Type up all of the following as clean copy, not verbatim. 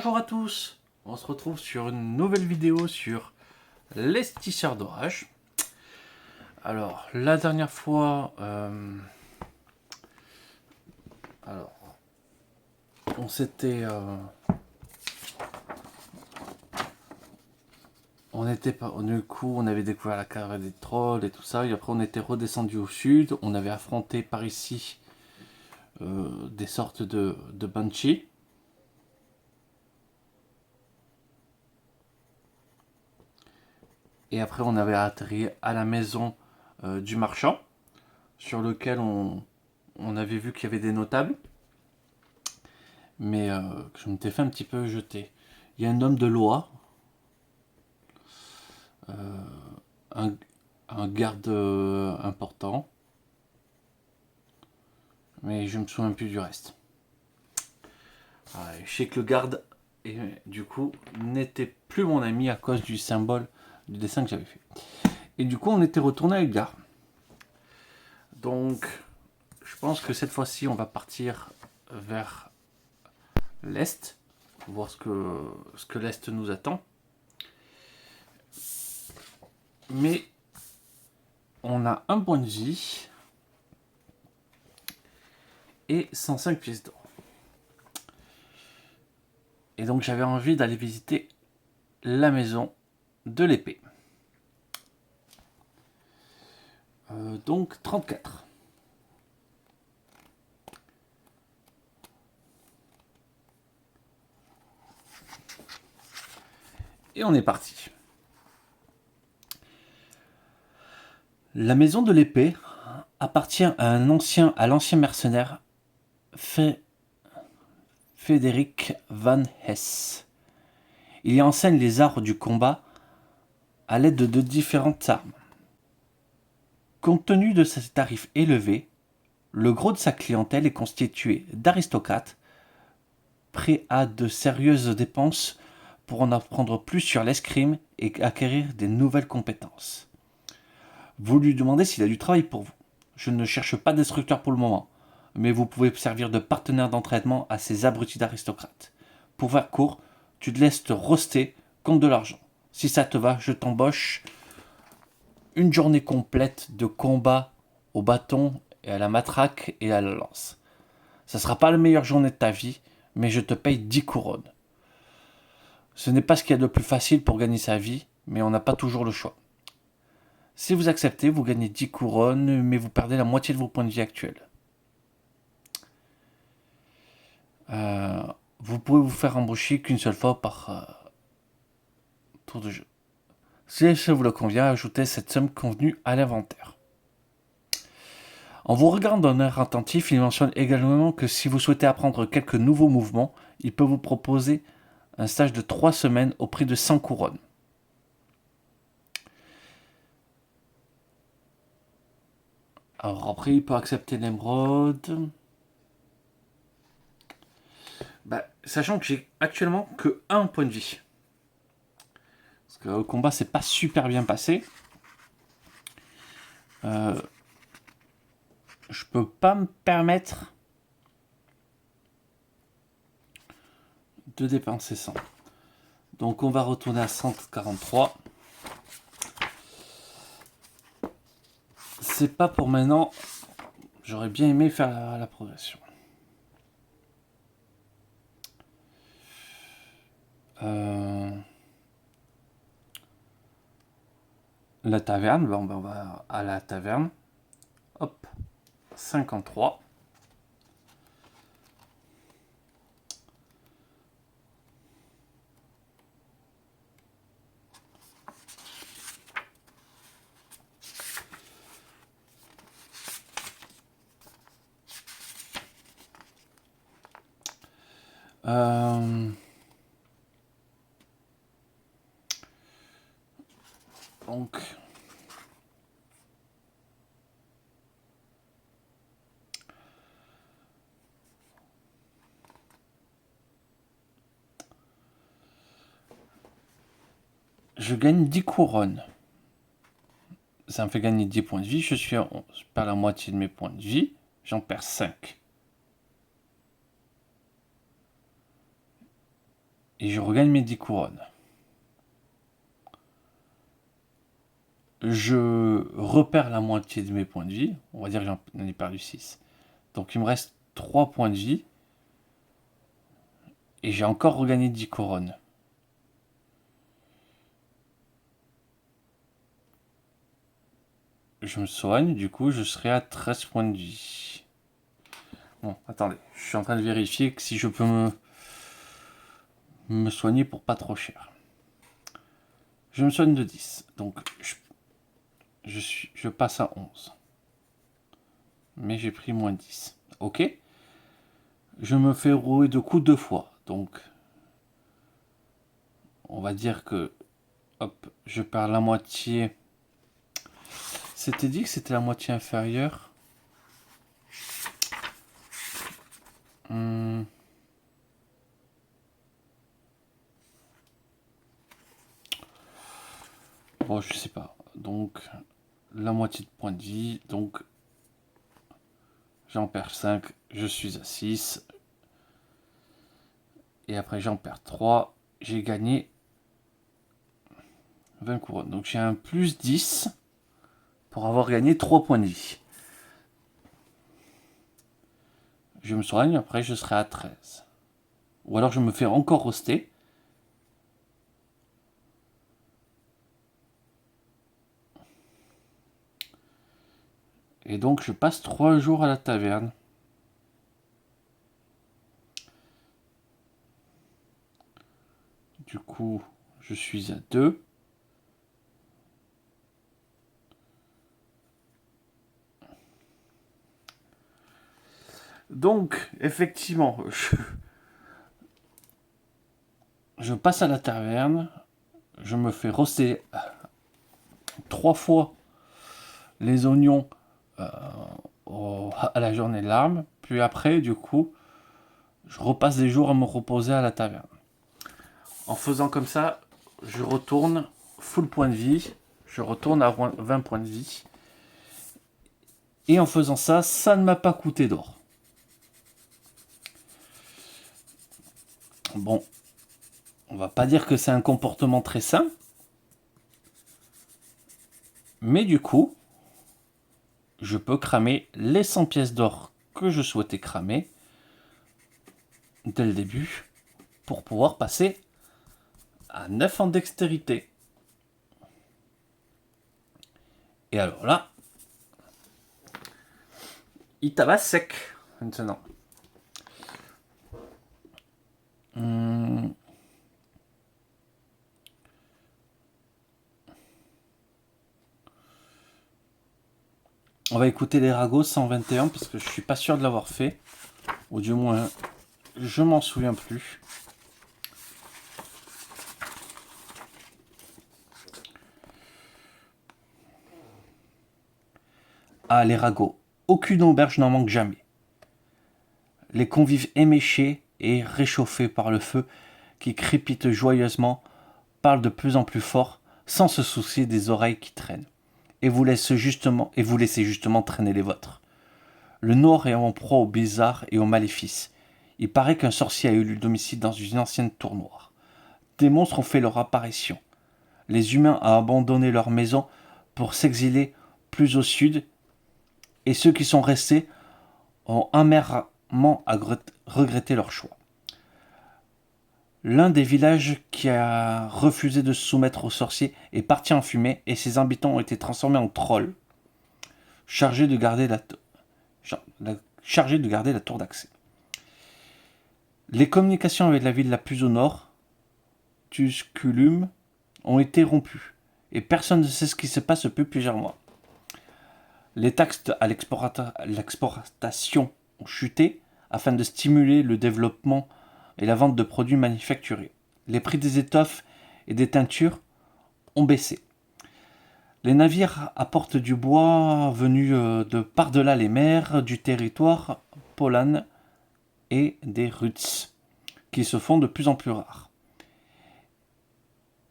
Bonjour à tous, on se retrouve sur une nouvelle vidéo sur les tisseurs d'orage. Alors, la dernière fois, on s'était... on était pas... Du coup, on avait découvert la carrière des trolls et tout ça, et après on était redescendu au sud, on avait affronté par ici des sortes de banshee. Et après, on avait atterri à la maison du marchand, sur lequel on avait vu qu'il y avait des notables, mais je m'étais fait un petit peu jeter. Il y a un homme de loi, un, un garde important, mais je me souviens plus du reste. Je sais que le garde, et, du coup, n'était plus mon ami à cause du symbole du dessin que j'avais fait. Et du coup, on était retourné à Edgar. Donc, je pense que cette fois-ci, on va partir vers l'est, voir ce que l'est nous attend. Mais on a un point de vie et 105 pièces d'or. Et donc j'avais envie d'aller visiter la maison de l'épée. Donc 34. Et on est parti. La maison de l'épée appartient à l'ancien mercenaire Frédéric Van Hesse. Il y enseigne les arts du combat à l'aide de différentes armes. Compte tenu de ses tarifs élevés, le gros de sa clientèle est constitué d'aristocrates prêts à de sérieuses dépenses pour en apprendre plus sur l'escrime et acquérir des nouvelles compétences. Vous lui demandez s'il a du travail pour vous. Je ne cherche pas d'instructeur pour le moment, mais vous pouvez servir de partenaire d'entraînement à ces abrutis d'aristocrates. Pour faire court, tu te laisses te roster contre de l'argent. Si ça te va, je t'embauche une journée complète de combat au bâton et à la matraque et à la lance. Ça sera pas la meilleure journée de ta vie, mais je te paye 10 couronnes. Ce n'est pas ce qu'il y a de plus facile pour gagner sa vie, mais on n'a pas toujours le choix. Si vous acceptez, vous gagnez 10 couronnes, mais vous perdez la moitié de vos points de vie actuels. Vous pouvez vous faire embaucher qu'une seule fois par tour de jeu. Si ça vous le convient, ajoutez cette somme convenue à l'inventaire. En vous regardant d'un air attentif, il mentionne également que si vous souhaitez apprendre quelques nouveaux mouvements, il peut vous proposer un stage de 3 semaines au prix de 100 couronnes. Alors après, il peut accepter l'émeraude. Sachant que j'ai actuellement que 1 point de vie. Parce que le combat s'est pas super bien passé. Je peux pas me permettre de dépenser 100. Donc on va retourner à 143. C'est pas pour maintenant. J'aurais bien aimé faire la progression. La taverne, bon, on va à la taverne. Hop, 53. Donc, je gagne 10 couronnes. Ça me fait gagner 10 points de vie. Je perds la moitié de mes points de vie. J'en perds 5. et je regagne mes 10 couronnes. Je repère la moitié de mes points de vie. On va dire que j'en ai perdu 6. Donc il me reste 3 points de vie. Et j'ai encore regagné 10 couronnes. Je me soigne, du coup je serai à 13 points de vie. Bon, attendez, je suis en train de vérifier si je peux me soigner pour pas trop cher. Je me soigne de 10, donc je passe à 11. Mais j'ai pris moins 10. Ok. Je me fais rouer de coups 2 fois, donc on va dire que hop, je perds la moitié. C'était dit que c'était la moitié inférieure. Bon, je sais pas. Donc, la moitié de points de vie. Donc, j'en perds 5. Je suis à 6. Et après, j'en perds 3. J'ai gagné 20 couronnes. Donc, j'ai un plus 10 pour avoir gagné 3 points de vie. Je me soigne. Après, je serai à 13. Ou alors, je me fais encore roster. Et donc, je passe 3 jours à la taverne. Du coup, je suis à 2. Donc, effectivement, je passe à la taverne. Je me fais roster 3 fois les oignons à la journée de l'arme. Puis après, du coup, je repasse des jours à me reposer à la taverne. En faisant comme ça, je retourne full point de vie. Je retourne à 20 points de vie. Et en faisant ça, ça ne m'a pas coûté d'or. Bon, on va pas dire que c'est un comportement très sain. Mais du coup, je peux cramer les 100 pièces d'or que je souhaitais cramer dès le début pour pouvoir passer à 9 en dextérité. Et alors là, il tabasse sec maintenant. On va écouter les ragots 121 parce que je suis pas sûr de l'avoir fait. Ou du moins, je m'en souviens plus. Ah, les ragots. Aucune auberge n'en manque jamais. Les convives éméchés et réchauffés par le feu qui crépite joyeusement parlent de plus en plus fort sans se soucier des oreilles qui traînent. Et vous laissez justement traîner les vôtres. Le Nord est en proie au bizarre et au maléfice. Il paraît qu'un sorcier a eu domicile dans une ancienne tour noire. Des monstres ont fait leur apparition. Les humains ont abandonné leur maison pour s'exiler plus au sud, et ceux qui sont restés ont amèrement regretté leur choix. L'un des villages qui a refusé de se soumettre aux sorciers est parti en fumée, et ses habitants ont été transformés en trolls, chargés de garder la tour d'accès. Les communications avec la ville la plus au nord, Tusculum, ont été rompues, et personne ne sait ce qui se passe depuis plusieurs mois. Les taxes à l'exportation ont chuté afin de stimuler le développement et la vente de produits manufacturés. Les prix des étoffes et des teintures ont baissé. Les navires apportent du bois venu de par-delà les mers, du territoire polane et des ruts, qui se font de plus en plus rares.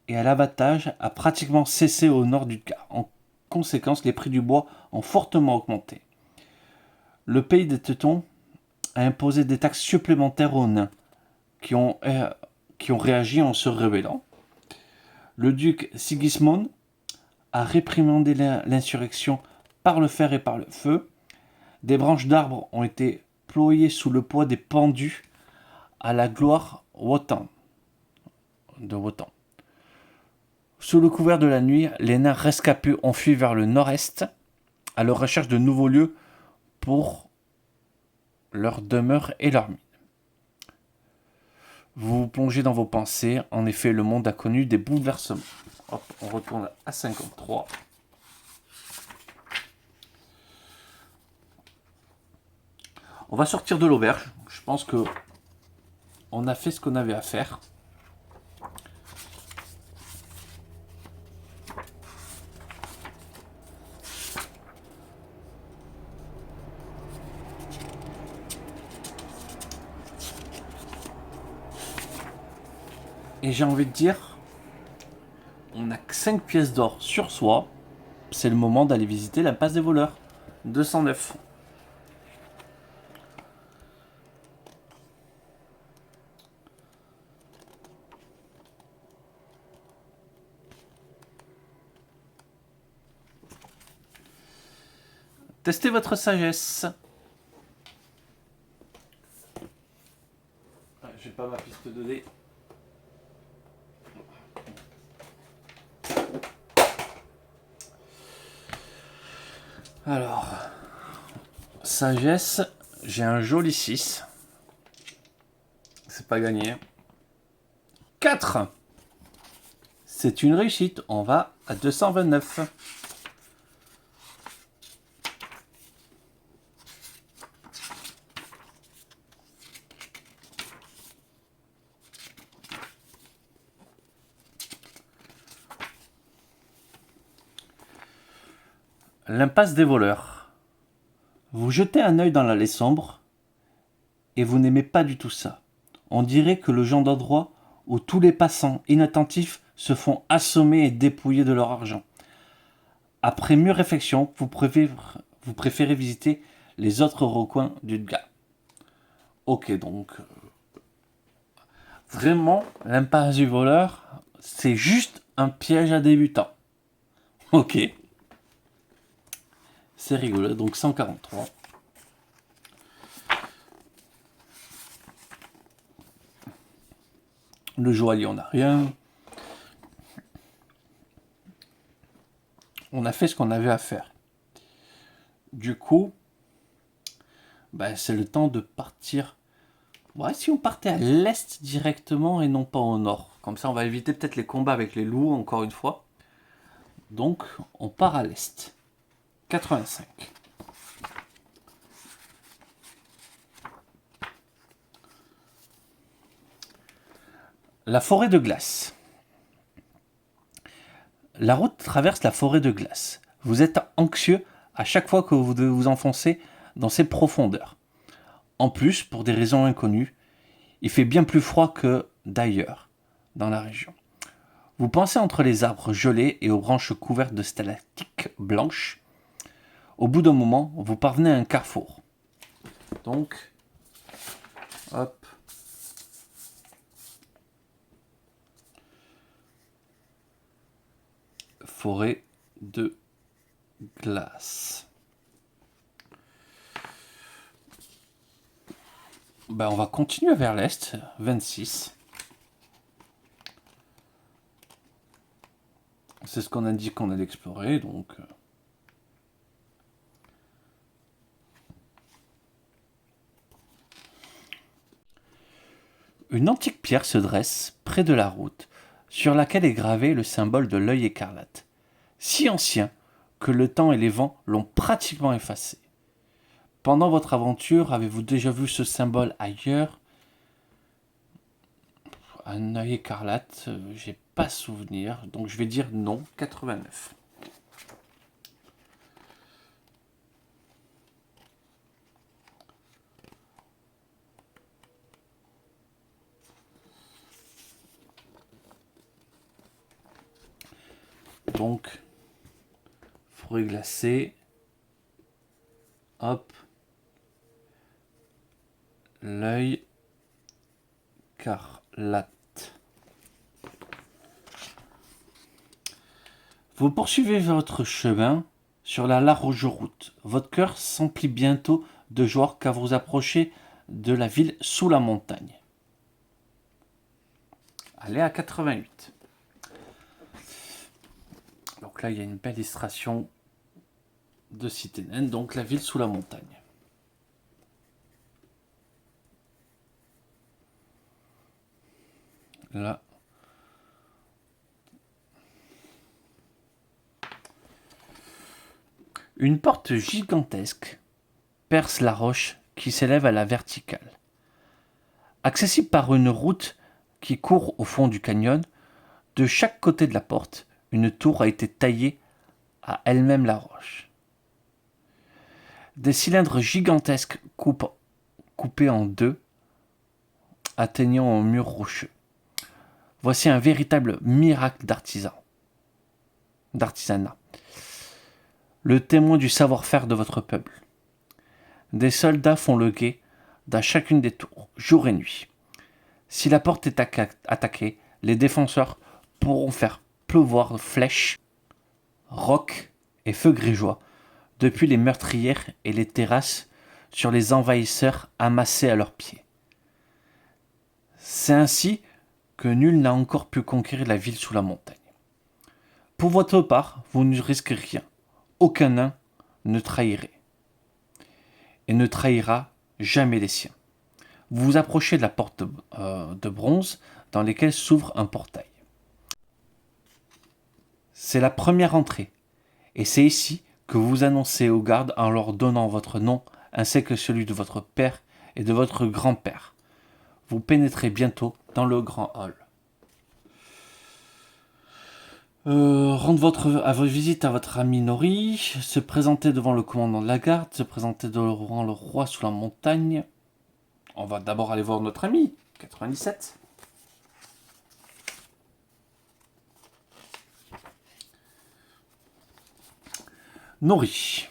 Et l'abattage a pratiquement cessé au nord du Cap. En conséquence, les prix du bois ont fortement augmenté. Le pays des Teutons a imposé des taxes supplémentaires aux nains, qui ont qui ont réagi en se rebellant. Le duc Sigismund a réprimandé l'insurrection par le fer et par le feu. Des branches d'arbres ont été ployées sous le poids des pendus à la gloire de Wotan. Sous le couvert de la nuit, les nains rescapés ont fui vers le nord-est à la recherche de nouveaux lieux pour leur demeure et leur mine. Vous vous plongez dans vos pensées. En effet, le monde a connu des bouleversements. Hop, on retourne à 53. On va sortir de l'auberge. Je pense que on a fait ce qu'on avait à faire. Et j'ai envie de dire, on n'a que 5 pièces d'or sur soi. C'est le moment d'aller visiter l'impasse des voleurs. 209. Testez votre sagesse. J'ai pas ma piste de dés. Alors, sagesse, j'ai un joli 6. C'est pas gagné. 4. C'est une réussite. On va à 229. L'impasse des voleurs. Vous jetez un œil dans l'allée sombre et vous n'aimez pas du tout ça. On dirait que le genre d'endroit où tous les passants inattentifs se font assommer et dépouiller de leur argent. Après mûre réflexion, vous préférez visiter les autres recoins du gars. Ok, donc vraiment, l'impasse du voleur, c'est juste un piège à débutants. Ok. C'est rigolo, donc 143. Le joaillier, on n'a rien. On a fait ce qu'on avait à faire. Du coup, c'est le temps de partir. Ouais, si on partait à l'est directement et non pas au nord. Comme ça, on va éviter peut-être les combats avec les loups, encore une fois. Donc, on part à l'est. 85. La forêt de glace. La route traverse la forêt de glace. Vous êtes anxieux à chaque fois que vous devez vous enfoncer dans ces profondeurs. En plus, pour des raisons inconnues, il fait bien plus froid que d'ailleurs dans la région. Vous pensez entre les arbres gelés et aux branches couvertes de stalactites blanches. Au bout d'un moment, vous parvenez à un carrefour. Donc, hop. Forêt de glace. On va continuer vers l'est, 26. C'est ce qu'on a dit qu'on allait explorer, donc. Une antique pierre se dresse près de la route, sur laquelle est gravé le symbole de l'œil écarlate, si ancien que le temps et les vents l'ont pratiquement effacé. Pendant votre aventure, avez-vous déjà vu ce symbole ailleurs? Un œil écarlate, j'ai pas souvenir, donc je vais dire non, 89. Donc, forêt glacée. Hop. L'œil écarlate. Vous poursuivez votre chemin sur la large route. Votre cœur s'emplit bientôt de joie car vous approchez de la ville sous la montagne. Allez à 88. Donc là, il y a une belle illustration de cité naine, donc la ville sous la montagne. Là. Une porte gigantesque perce la roche qui s'élève à la verticale. Accessible par une route qui court au fond du canyon, de chaque côté de la porte, une tour a été taillée à elle-même la roche. Des cylindres gigantesques coupés en deux, atteignant un mur rocheux. Voici un véritable miracle d'artisanat. Le témoin du savoir-faire de votre peuple. Des soldats font le guet dans chacune des tours, jour et nuit. Si la porte est attaquée, les défenseurs pourront faire pleuvoir flèches, rocs et feux grigeois depuis les meurtrières et les terrasses sur les envahisseurs amassés à leurs pieds. C'est ainsi que nul n'a encore pu conquérir la ville sous la montagne. Pour votre part, vous ne risquez rien. Aucun nain ne trahirez. Et ne trahira jamais les siens. Vous vous approchez de la porte de bronze dans laquelle s'ouvre un portail. C'est la première entrée, et c'est ici que vous vous annoncez aux gardes en leur donnant votre nom ainsi que celui de votre père et de votre grand-père. Vous pénétrez bientôt dans le grand hall. Rendre votre visite à votre ami Nori, se présenter devant le commandant de la garde, se présenter devant le roi sous la montagne. On va d'abord aller voir notre ami, 97. Nori.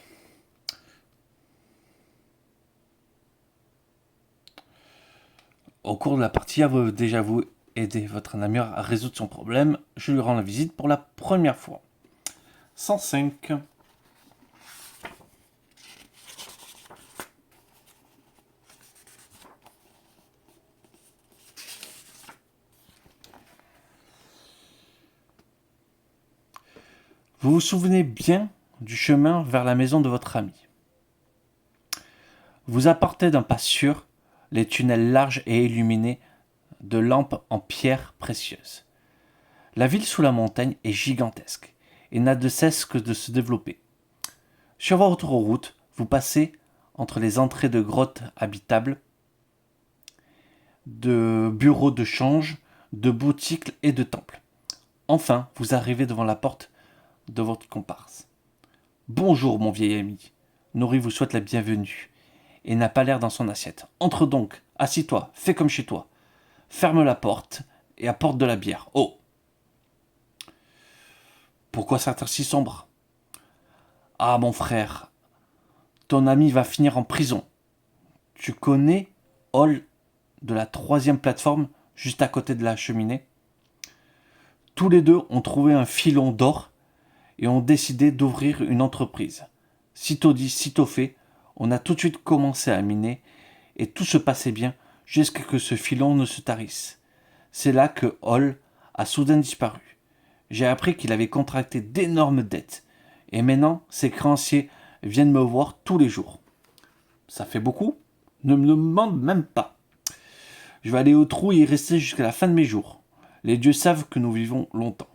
Au cours de la partie, vous déjà vous aider votre ami à résoudre son problème. Je lui rends la visite pour la première fois. 105. Vous vous souvenez bien du chemin vers la maison de votre ami. Vous apportez d'un pas sûr les tunnels larges et illuminés de lampes en pierre précieuse. La ville sous la montagne est gigantesque et n'a de cesse que de se développer. Sur votre route, vous passez entre les entrées de grottes habitables, de bureaux de change, de boutiques et de temples. Enfin, vous arrivez devant la porte de votre comparse. Bonjour, mon vieil ami. Nori vous souhaite la bienvenue et n'a pas l'air dans son assiette. Entre donc, assis-toi, fais comme chez toi. Ferme la porte et apporte de la bière. Oh! Pourquoi cette heure si sombre? Ah, mon frère, ton ami va finir en prison. Tu connais Hall de la 3e plateforme juste à côté de la cheminée? Tous les deux ont trouvé un filon d'or et ont décidé d'ouvrir une entreprise. Sitôt dit, sitôt fait, on a tout de suite commencé à miner et tout se passait bien jusqu'à ce que ce filon ne se tarisse. C'est là que Hall a soudain disparu. J'ai appris qu'il avait contracté d'énormes dettes et maintenant ses créanciers viennent me voir tous les jours. Ça fait beaucoup? Ne me demande même pas. Je vais aller au trou et y rester jusqu'à la fin de mes jours. Les dieux savent que nous vivons longtemps.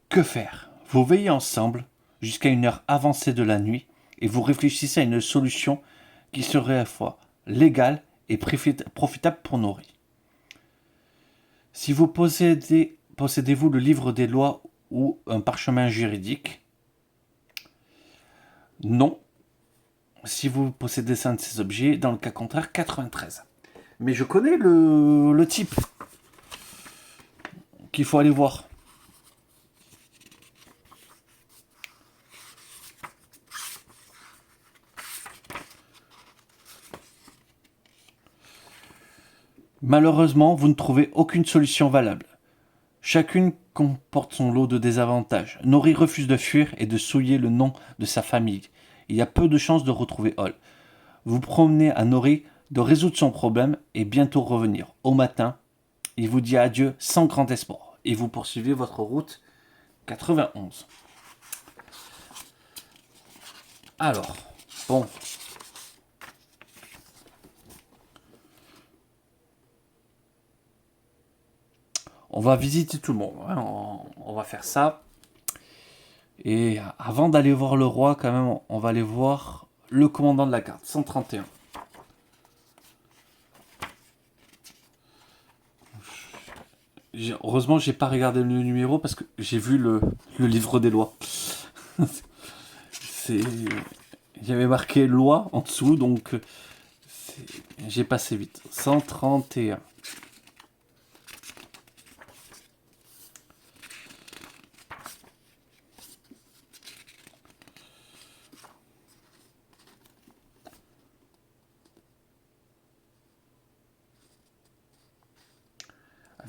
Que faire? Vous veillez ensemble jusqu'à une heure avancée de la nuit et vous réfléchissez à une solution qui serait à la fois légale et profitable pour Nori. Si vous possédez-vous le livre des lois ou un parchemin juridique? Non. Si vous possédez un de ces objets, dans le cas contraire, 93. Mais je connais le type qu'il faut aller voir. Malheureusement, vous ne trouvez aucune solution valable. Chacune comporte son lot de désavantages. Nori refuse de fuir et de souiller le nom de sa famille. Il y a peu de chances de retrouver Hall. Vous promenez à Nori de résoudre son problème et bientôt revenir. Au matin, il vous dit adieu sans grand espoir. Et vous poursuivez votre route 91. Alors, bon. On va visiter tout le monde. Hein. On va faire ça. Et avant d'aller voir le roi, quand même, on va aller voir le commandant de la garde, 131. Heureusement, j'ai pas regardé le numéro parce que j'ai vu le livre des lois. Il y avait marqué loi en dessous, donc j'ai passé vite. 131.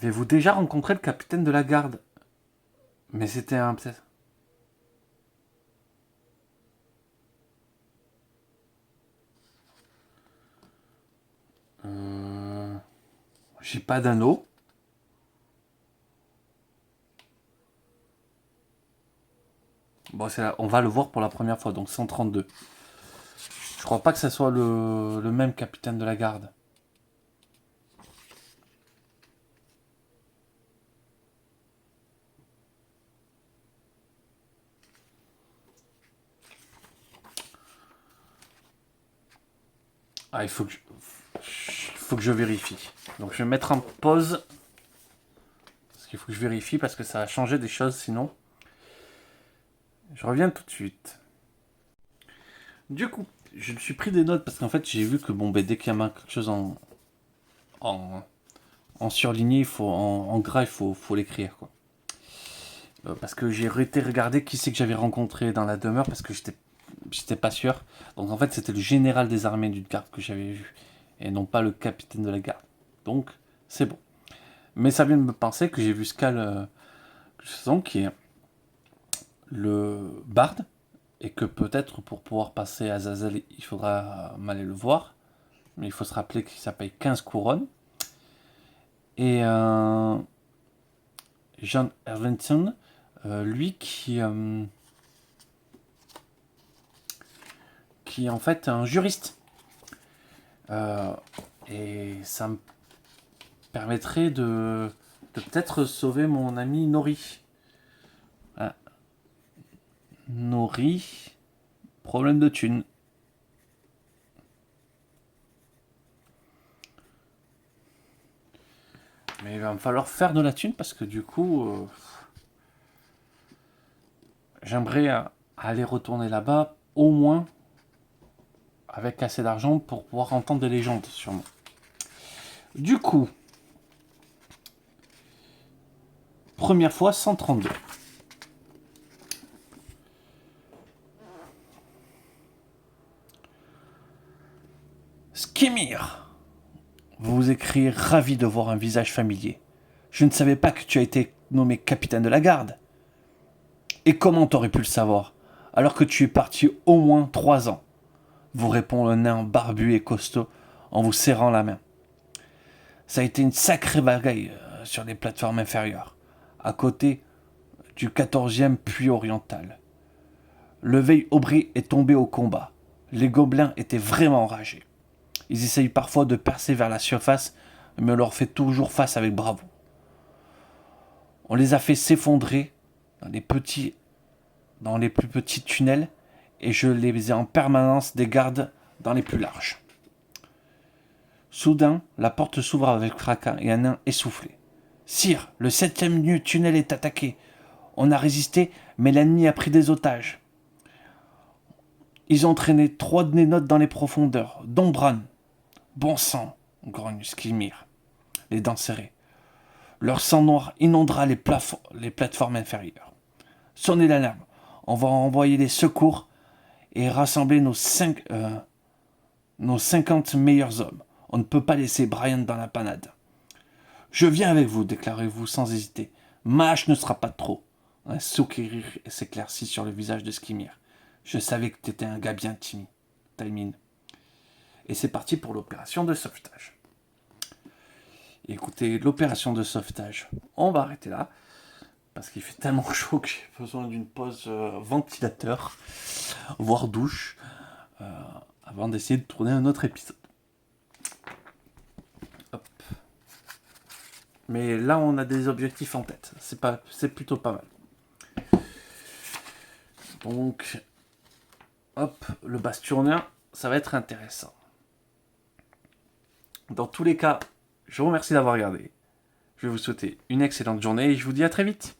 Avez-vous déjà rencontré le capitaine de la garde? Mais c'était un... J'ai pas d'anneau. Bon, on va le voir pour la première fois, donc 132. Je crois pas que ça soit le même capitaine de la garde. Ah, il faut que je vérifie. Donc je vais mettre en pause. Parce qu'il faut que je vérifie parce que ça a changé des choses sinon. Je reviens tout de suite. Du coup, je me suis pris des notes parce qu'en fait j'ai vu que bon, dès qu'il y a quelque chose en surligné, en gras, il faut l'écrire quoi. Parce que j'ai été regarder qui c'est que j'avais rencontré dans la demeure parce que j'étais pas sûr. Donc en fait c'était le général des armées d'une garde que j'avais vu et non pas le capitaine de la garde. Donc c'est bon. Mais ça vient de me penser que j'ai vu Scal qui est le barde et que peut-être pour pouvoir passer à Azazel il faudra m'aller le voir. Mais il faut se rappeler qu'il ça paye 15 couronnes. Et John Ervenson, lui qui est en fait un juriste. Et ça me permettrait de peut-être sauver mon ami Nori. Ah. Nori, problème de thune. Mais il va me falloir faire de la thune parce que du coup, j'aimerais aller retourner là-bas au moins avec assez d'argent pour pouvoir entendre des légendes sûrement. Du coup, première fois 132. Skimir, vous vous écriez ravi de voir un visage familier. Je ne savais pas que tu as été nommé capitaine de la garde. Et comment t'aurais pu le savoir, alors que tu es parti au moins 3 ans? Vous répond le nain barbu et costaud en vous serrant la main. Ça a été une sacrée bagaille sur les plateformes inférieures, à côté du 14e puits oriental. Le Veil Aubry est tombé au combat. Les gobelins étaient vraiment enragés. Ils essayent parfois de percer vers la surface, mais on leur fait toujours face avec bravoure. On les a fait s'effondrer dans les plus petits tunnels et je les ai en permanence des gardes dans les plus larges. Soudain, la porte s'ouvre avec fracas et un nain essoufflé. Sire, le 7e tunnel est attaqué. On a résisté, mais l'ennemi a pris des otages. Ils ont traîné 3 Nénotes dans les profondeurs, dont Bran. Bon sang, grogne Skimir, les dents serrées. Leur sang noir inondera les plateformes inférieures. Sonnez l'alarme, on va envoyer les secours et rassembler nos 50 meilleurs hommes. On ne peut pas laisser Brian dans la panade. Je viens avec vous, déclarez-vous sans hésiter. Mâche ne sera pas de trop. Un sourire s'éclaircit sur le visage de Skimir. Je savais que t'étais un gars bien timide, Taimin. Et c'est parti pour l'opération de sauvetage. Écoutez, l'opération de sauvetage, on va arrêter là. Parce qu'il fait tellement chaud que j'ai besoin d'une pause ventilateur, voire douche, avant d'essayer de tourner un autre épisode. Hop. Mais là, on a des objectifs en tête. C'est plutôt pas mal. Donc, hop, le basturnien, ça va être intéressant. Dans tous les cas, je vous remercie d'avoir regardé. Je vais vous souhaiter une excellente journée et je vous dis à très vite.